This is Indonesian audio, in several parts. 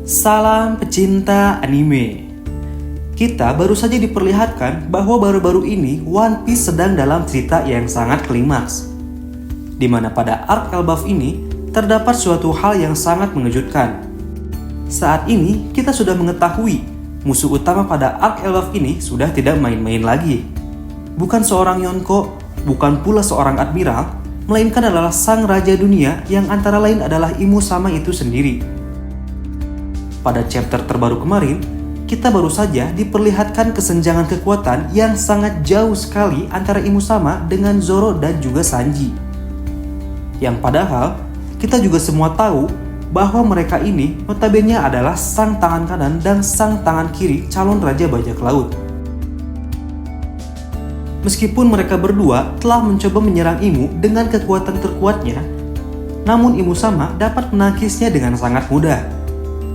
Salam pecinta anime. Kita baru saja diperlihatkan bahwa baru-baru ini One Piece sedang dalam cerita yang sangat klimaks, di mana pada arc Elbaf ini terdapat suatu hal yang sangat mengejutkan. Saat ini kita sudah mengetahui musuh utama pada arc Elbaf ini sudah tidak main-main lagi. Bukan seorang Yonko, bukan pula seorang admiral, melainkan adalah sang raja dunia yang antara lain adalah Imu Sama itu sendiri. Pada chapter terbaru kemarin, kita baru saja diperlihatkan kesenjangan kekuatan yang sangat jauh sekali antara Imu Sama dengan Zoro dan juga Sanji. Yang padahal, kita juga semua tahu bahwa mereka ini notabene adalah sang tangan kanan dan sang tangan kiri calon Raja Bajak Laut. Meskipun mereka berdua telah mencoba menyerang Imu dengan kekuatan terkuatnya, namun Imu Sama dapat menangkisnya dengan sangat mudah.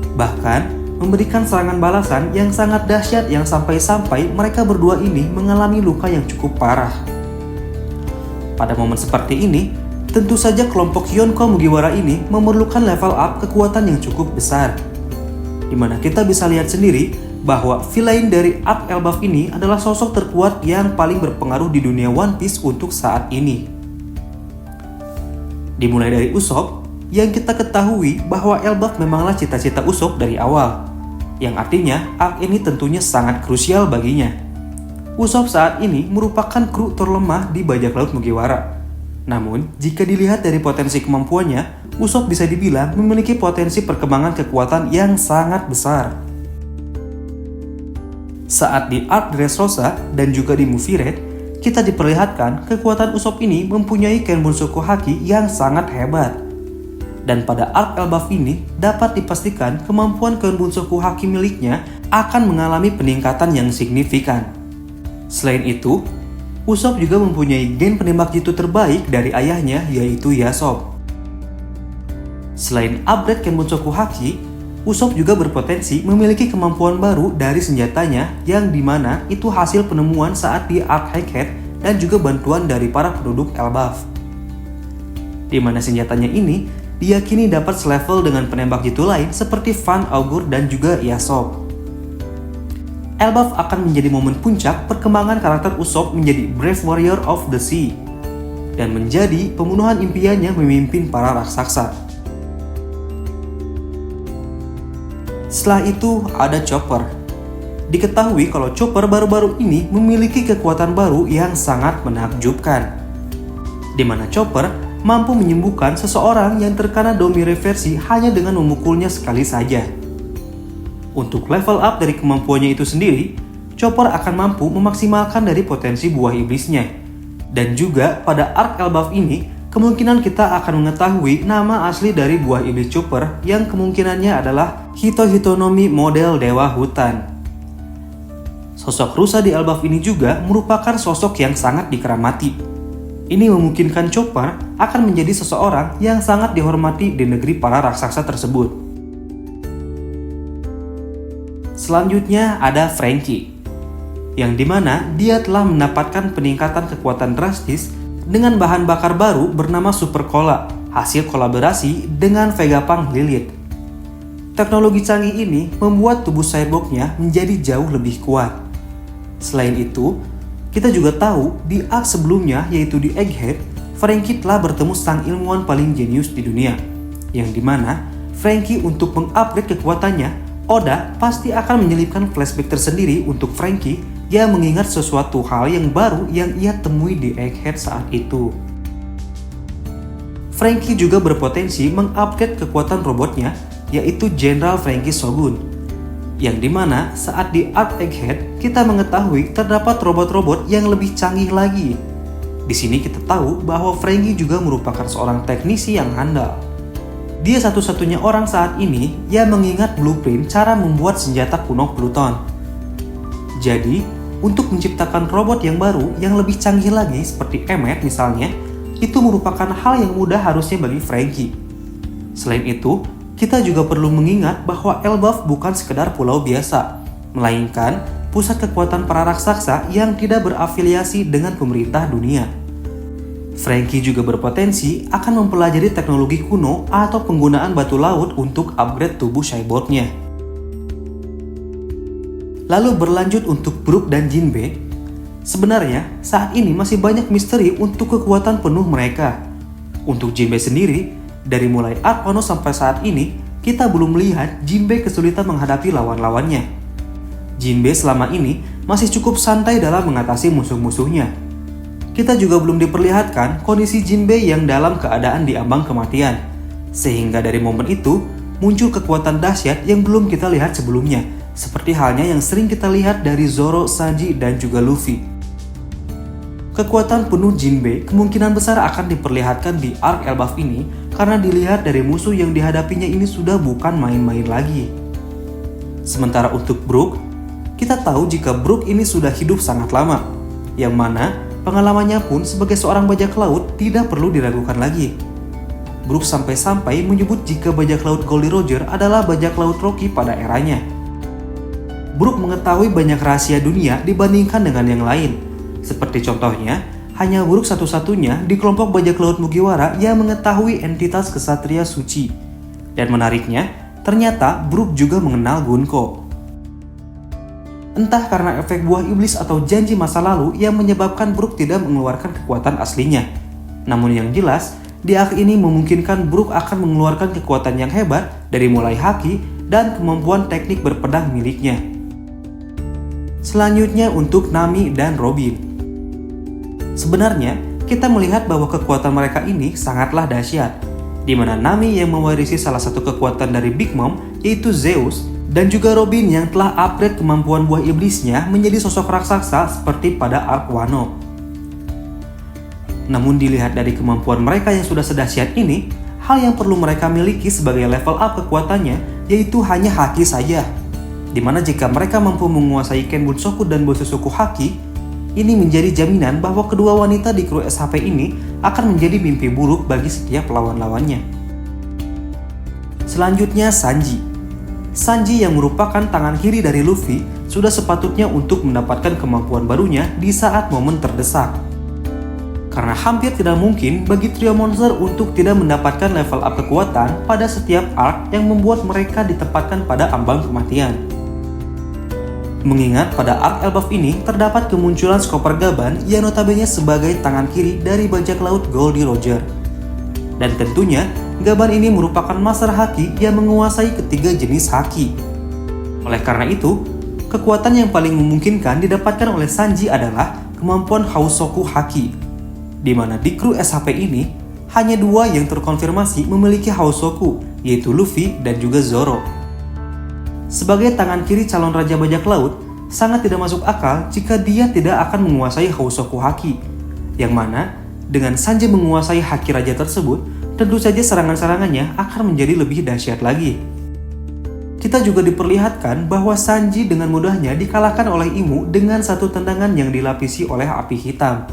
Bahkan, memberikan serangan balasan yang sangat dahsyat yang sampai-sampai mereka berdua ini mengalami luka yang cukup parah. Pada momen seperti ini, tentu saja kelompok Yonko Mugiwara ini memerlukan level up kekuatan yang cukup besar. Dimana kita bisa lihat sendiri bahwa villain dari arc Elbaf ini adalah sosok terkuat yang paling berpengaruh di dunia One Piece untuk saat ini. Dimulai dari Usopp, yang kita ketahui bahwa Elbaf memanglah cita-cita Usopp dari awal, yang artinya arc ini tentunya sangat krusial baginya. Usopp saat ini merupakan kru terlemah di bajak laut Mugiwara. Namun, jika dilihat dari potensi kemampuannya, Usopp bisa dibilang memiliki potensi perkembangan kekuatan yang sangat besar. Saat di arc Dressrosa dan juga di Movie Red, kita diperlihatkan kekuatan Usopp ini mempunyai Kenbunsoku Haki yang sangat hebat. Dan pada arc Elbaf ini dapat dipastikan kemampuan Kenbunsoku Haki miliknya akan mengalami peningkatan yang signifikan. Selain itu, Usopp juga mempunyai gen penembak jitu terbaik dari ayahnya, yaitu Yasop. Selain upgrade Kenbunsoku Haki, Usopp juga berpotensi memiliki kemampuan baru dari senjatanya yang dimana itu hasil penemuan saat di arc Egghead dan juga bantuan dari para penduduk Elbaf. Dimana senjatanya ini diyakini dapat selevel dengan penembak jitu lain seperti Van Augur dan juga Yasop. Elbaf akan menjadi momen puncak perkembangan karakter Usopp menjadi Brave Warrior of the Sea dan menjadi pembunuhan impiannya memimpin para raksasa. Setelah itu ada Chopper. Diketahui kalau Chopper baru-baru ini memiliki kekuatan baru yang sangat menakjubkan, di mana Chopper mampu menyembuhkan seseorang yang terkena domi reversi hanya dengan memukulnya sekali saja. Untuk level up dari kemampuannya itu sendiri, Chopper akan mampu memaksimalkan dari potensi buah iblisnya. Dan juga pada arc Elbaf ini, kemungkinan kita akan mengetahui nama asli dari buah iblis Chopper yang kemungkinannya adalah Hitohitonomi model Dewa Hutan. Sosok rusa di Elbaf ini juga merupakan sosok yang sangat dikeramati. Ini memungkinkan Chopper akan menjadi seseorang yang sangat dihormati di negeri para raksasa tersebut. Selanjutnya ada Franky, yang dimana dia telah mendapatkan peningkatan kekuatan drastis dengan bahan bakar baru bernama Super Cola, hasil kolaborasi dengan Vegapunk Lilith. Teknologi canggih ini membuat tubuh cyborgnya menjadi jauh lebih kuat. Selain itu, kita juga tahu di arc sebelumnya yaitu di Egghead, Franky telah bertemu sang ilmuwan paling jenius di dunia. Yang dimana Franky untuk mengupgrade kekuatannya, Oda pasti akan menyelipkan flashback tersendiri untuk Franky yang mengingat sesuatu hal yang baru yang ia temui di Egghead saat itu. Franky juga berpotensi mengupgrade kekuatan robotnya yaitu General Franky Shogun. Yang dimana saat di arc Egghead kita mengetahui terdapat robot-robot yang lebih canggih lagi. Di sini kita tahu bahwa Franky juga merupakan seorang teknisi yang handal. Dia satu-satunya orang saat ini yang mengingat blueprint cara membuat senjata kuno Pluton. Jadi, untuk menciptakan robot yang baru yang lebih canggih lagi seperti Emmet misalnya, itu merupakan hal yang mudah harusnya bagi Franky. Selain itu, kita juga perlu mengingat bahwa Elbaf bukan sekedar pulau biasa, melainkan pusat kekuatan para raksasa yang tidak berafiliasi dengan pemerintah dunia. Franky juga berpotensi akan mempelajari teknologi kuno atau penggunaan batu laut untuk upgrade tubuh cyborgnya. Lalu berlanjut untuk Brook dan Jinbe. Sebenarnya saat ini masih banyak misteri untuk kekuatan penuh mereka. Untuk Jinbe sendiri, dari mulai arc Wano sampai saat ini, kita belum melihat Jinbe kesulitan menghadapi lawan-lawannya. Jinbe selama ini masih cukup santai dalam mengatasi musuh-musuhnya. Kita juga belum diperlihatkan kondisi Jinbe yang dalam keadaan diambang kematian. Sehingga dari momen itu, muncul kekuatan dahsyat yang belum kita lihat sebelumnya, seperti halnya yang sering kita lihat dari Zoro, Sanji, dan juga Luffy. Kekuatan penuh Jinbe kemungkinan besar akan diperlihatkan di arc Elbaf ini karena dilihat dari musuh yang dihadapinya ini sudah bukan main-main lagi. Sementara untuk Brook, kita tahu jika Brook ini sudah hidup sangat lama, yang mana pengalamannya pun sebagai seorang bajak laut tidak perlu diragukan lagi. Brook sampai-sampai menyebut jika bajak laut Goldie Roger adalah bajak laut Rocky pada eranya. Brook mengetahui banyak rahasia dunia dibandingkan dengan yang lain. Seperti contohnya, hanya Brook satu-satunya di kelompok bajak laut Mugiwara yang mengetahui entitas kesatria suci. Dan menariknya, ternyata Brook juga mengenal Gunko. Entah karena efek buah iblis atau janji masa lalu yang menyebabkan Brook tidak mengeluarkan kekuatan aslinya. Namun yang jelas, di arc ini memungkinkan Brook akan mengeluarkan kekuatan yang hebat dari mulai haki dan kemampuan teknik berpedang miliknya. Selanjutnya untuk Nami dan Robin. Sebenarnya, kita melihat bahwa kekuatan mereka ini sangatlah dahsyat, di mana Nami yang mewarisi salah satu kekuatan dari Big Mom, yaitu Zeus, dan juga Robin yang telah upgrade kemampuan buah iblisnya menjadi sosok raksasa seperti pada arc Wano. Namun dilihat dari kemampuan mereka yang sudah sedahsyat ini, hal yang perlu mereka miliki sebagai level up kekuatannya yaitu hanya haki saja. Dimana jika mereka mampu menguasai Ken Bunsoku dan Bosozoku Haki, ini menjadi jaminan bahwa kedua wanita di kru SHP ini akan menjadi mimpi buruk bagi setiap lawan-lawannya. Selanjutnya Sanji. Sanji yang merupakan tangan kiri dari Luffy sudah sepatutnya untuk mendapatkan kemampuan barunya di saat momen terdesak. Karena hampir tidak mungkin bagi trio monster untuk tidak mendapatkan level up kekuatan pada setiap arc yang membuat mereka ditempatkan pada ambang kematian. Mengingat pada arc Elbaf ini terdapat kemunculan Skopper Gaban yang notabene sebagai tangan kiri dari bajak laut Goldie Roger. Dan tentunya, Gaban ini merupakan master haki yang menguasai ketiga jenis haki. Oleh karena itu, kekuatan yang paling memungkinkan didapatkan oleh Sanji adalah kemampuan Hausoku Haki, di mana di kru SHP ini hanya dua yang terkonfirmasi memiliki Hausoku, yaitu Luffy dan juga Zoro. Sebagai tangan kiri calon raja bajak laut, sangat tidak masuk akal jika dia tidak akan menguasai Hausoku Haki, yang mana dengan Sanji menguasai haki raja tersebut, tentu saja serangan-serangannya akan menjadi lebih dahsyat lagi. Kita juga diperlihatkan bahwa Sanji dengan mudahnya dikalahkan oleh Imu dengan satu tendangan yang dilapisi oleh api hitam.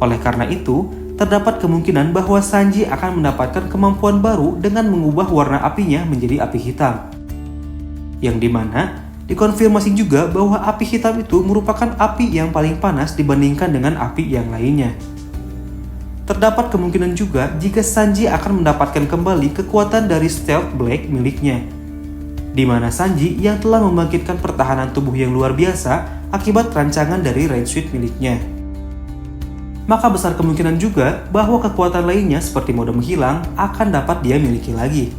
Oleh karena itu, terdapat kemungkinan bahwa Sanji akan mendapatkan kemampuan baru dengan mengubah warna apinya menjadi api hitam. Yang dimana dikonfirmasi juga bahwa api hitam itu merupakan api yang paling panas dibandingkan dengan api yang lainnya. Terdapat kemungkinan juga jika Sanji akan mendapatkan kembali kekuatan dari Stealth Blade miliknya, di mana Sanji yang telah membangkitkan pertahanan tubuh yang luar biasa akibat rancangan dari Rain Suit miliknya. Maka besar kemungkinan juga bahwa kekuatan lainnya seperti mode menghilang akan dapat dia miliki lagi.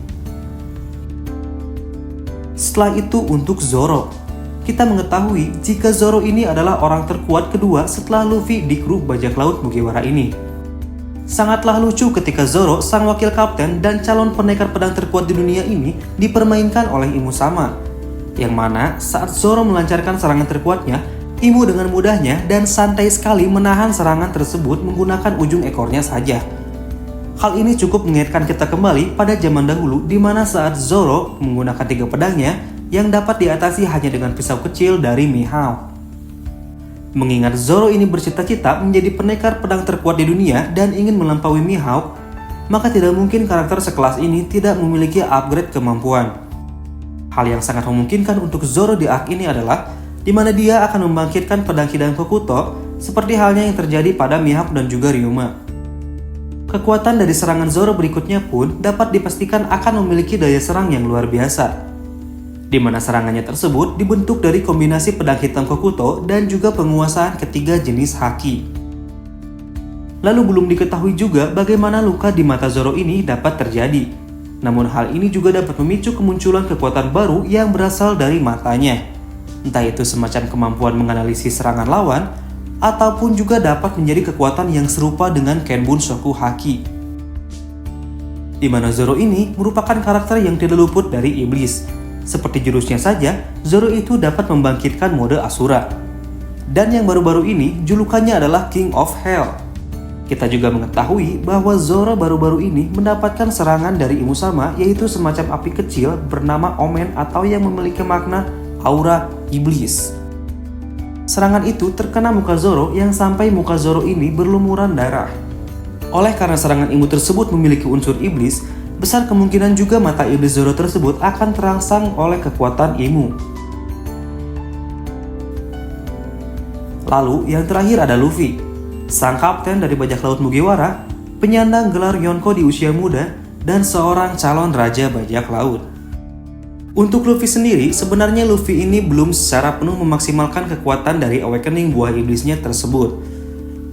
Setelah itu untuk Zoro. Kita mengetahui jika Zoro ini adalah orang terkuat kedua setelah Luffy di kru bajak laut Mugiwara ini. Sangatlah lucu ketika Zoro, sang wakil kapten dan calon pendekar pedang terkuat di dunia ini dipermainkan oleh Imu Sama. Yang mana saat Zoro melancarkan serangan terkuatnya, Imu dengan mudahnya dan santai sekali menahan serangan tersebut menggunakan ujung ekornya saja. Hal ini cukup mengingatkan kita kembali pada zaman dahulu di mana saat Zoro menggunakan 3 pedangnya yang dapat diatasi hanya dengan pisau kecil dari Mihawk. Mengingat Zoro ini bercita-cita menjadi pendekar pedang terkuat di dunia dan ingin melampaui Mihawk, maka tidak mungkin karakter sekelas ini tidak memiliki upgrade kemampuan. Hal yang sangat memungkinkan untuk Zoro di arc ini adalah di mana dia akan membangkitkan pedang Hidan Kokuto seperti halnya yang terjadi pada Mihawk dan juga Ryuma. Kekuatan dari serangan Zoro berikutnya pun dapat dipastikan akan memiliki daya serang yang luar biasa, di mana serangannya tersebut dibentuk dari kombinasi pedang hitam Kokuto dan juga penguasaan ketiga jenis haki. Lalu belum diketahui juga bagaimana luka di mata Zoro ini dapat terjadi. Namun hal ini juga dapat memicu kemunculan kekuatan baru yang berasal dari matanya. Entah itu semacam kemampuan menganalisis serangan lawan, ataupun juga dapat menjadi kekuatan yang serupa dengan Kenbun Soku Haki. Di mana Zoro ini merupakan karakter yang tidak luput dari iblis. Seperti jurusnya saja, Zoro itu dapat membangkitkan mode Asura. Dan yang baru-baru ini, julukannya adalah King of Hell. Kita juga mengetahui bahwa Zoro baru-baru ini mendapatkan serangan dari Imusama, yaitu semacam api kecil bernama Omen atau yang memiliki makna aura iblis. Serangan itu terkena muka Zoro yang sampai muka Zoro ini berlumuran darah. Oleh karena serangan Imu tersebut memiliki unsur iblis, besar kemungkinan juga mata iblis Zoro tersebut akan terangsang oleh kekuatan Imu. Lalu yang terakhir ada Luffy, sang kapten dari bajak laut Mugiwara, penyandang gelar Yonko di usia muda, dan seorang calon raja bajak laut. Untuk Luffy sendiri, sebenarnya Luffy ini belum secara penuh memaksimalkan kekuatan dari awakening buah iblisnya tersebut.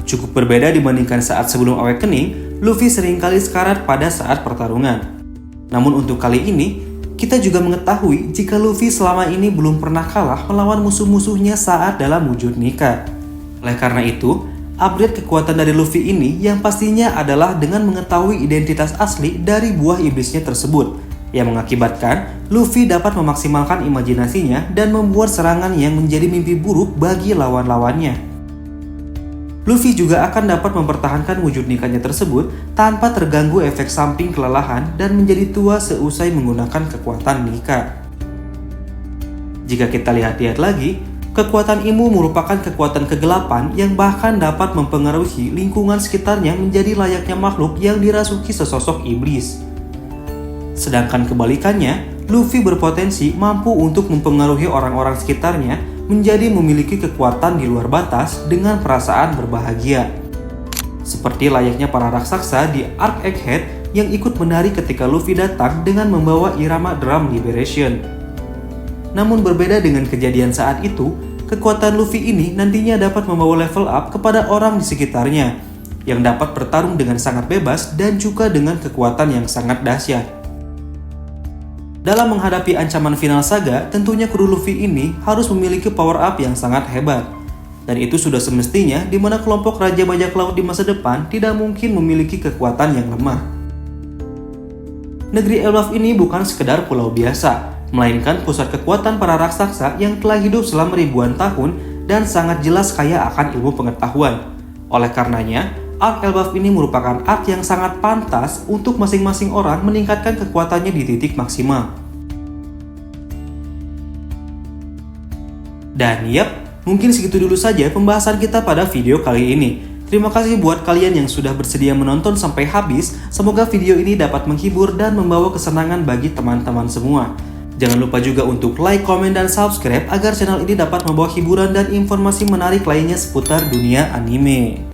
Cukup berbeda dibandingkan saat sebelum awakening, Luffy seringkali sekarat pada saat pertarungan. Namun untuk kali ini, kita juga mengetahui jika Luffy selama ini belum pernah kalah melawan musuh-musuhnya saat dalam wujud Nika. Oleh karena itu, upgrade kekuatan dari Luffy ini yang pastinya adalah dengan mengetahui identitas asli dari buah iblisnya tersebut, yang mengakibatkan Luffy dapat memaksimalkan imajinasinya dan membuat serangan yang menjadi mimpi buruk bagi lawan-lawannya. Luffy juga akan dapat mempertahankan wujud Nikanya tersebut tanpa terganggu efek samping kelelahan dan menjadi tua seusai menggunakan kekuatan Nika. Jika kita lihat-lihat lagi, kekuatan Imu merupakan kekuatan kegelapan yang bahkan dapat mempengaruhi lingkungan sekitarnya menjadi layaknya makhluk yang dirasuki sesosok iblis. Sedangkan kebalikannya, Luffy berpotensi mampu untuk mempengaruhi orang-orang sekitarnya menjadi memiliki kekuatan di luar batas dengan perasaan berbahagia. Seperti layaknya para raksasa di Arc Egghead yang ikut menari ketika Luffy datang dengan membawa irama drum liberation. Namun berbeda dengan kejadian saat itu, kekuatan Luffy ini nantinya dapat membawa level up kepada orang di sekitarnya, yang dapat bertarung dengan sangat bebas dan juga dengan kekuatan yang sangat dahsyat. Dalam menghadapi ancaman final saga, tentunya kru Luffy ini harus memiliki power up yang sangat hebat. Dan itu sudah semestinya di mana kelompok Raja Bajak Laut di masa depan tidak mungkin memiliki kekuatan yang lemah. Negeri Elbaf ini bukan sekedar pulau biasa, melainkan pusat kekuatan para raksasa yang telah hidup selama ribuan tahun dan sangat jelas kaya akan ilmu pengetahuan. Oleh karenanya, Arc Elbaf ini merupakan arc yang sangat pantas untuk masing-masing orang meningkatkan kekuatannya di titik maksimal. Dan mungkin segitu dulu saja pembahasan kita pada video kali ini. Terima kasih buat kalian yang sudah bersedia menonton sampai habis. Semoga video ini dapat menghibur dan membawa kesenangan bagi teman-teman semua. Jangan lupa juga untuk like, komen, dan subscribe agar channel ini dapat membawa hiburan dan informasi menarik lainnya seputar dunia anime.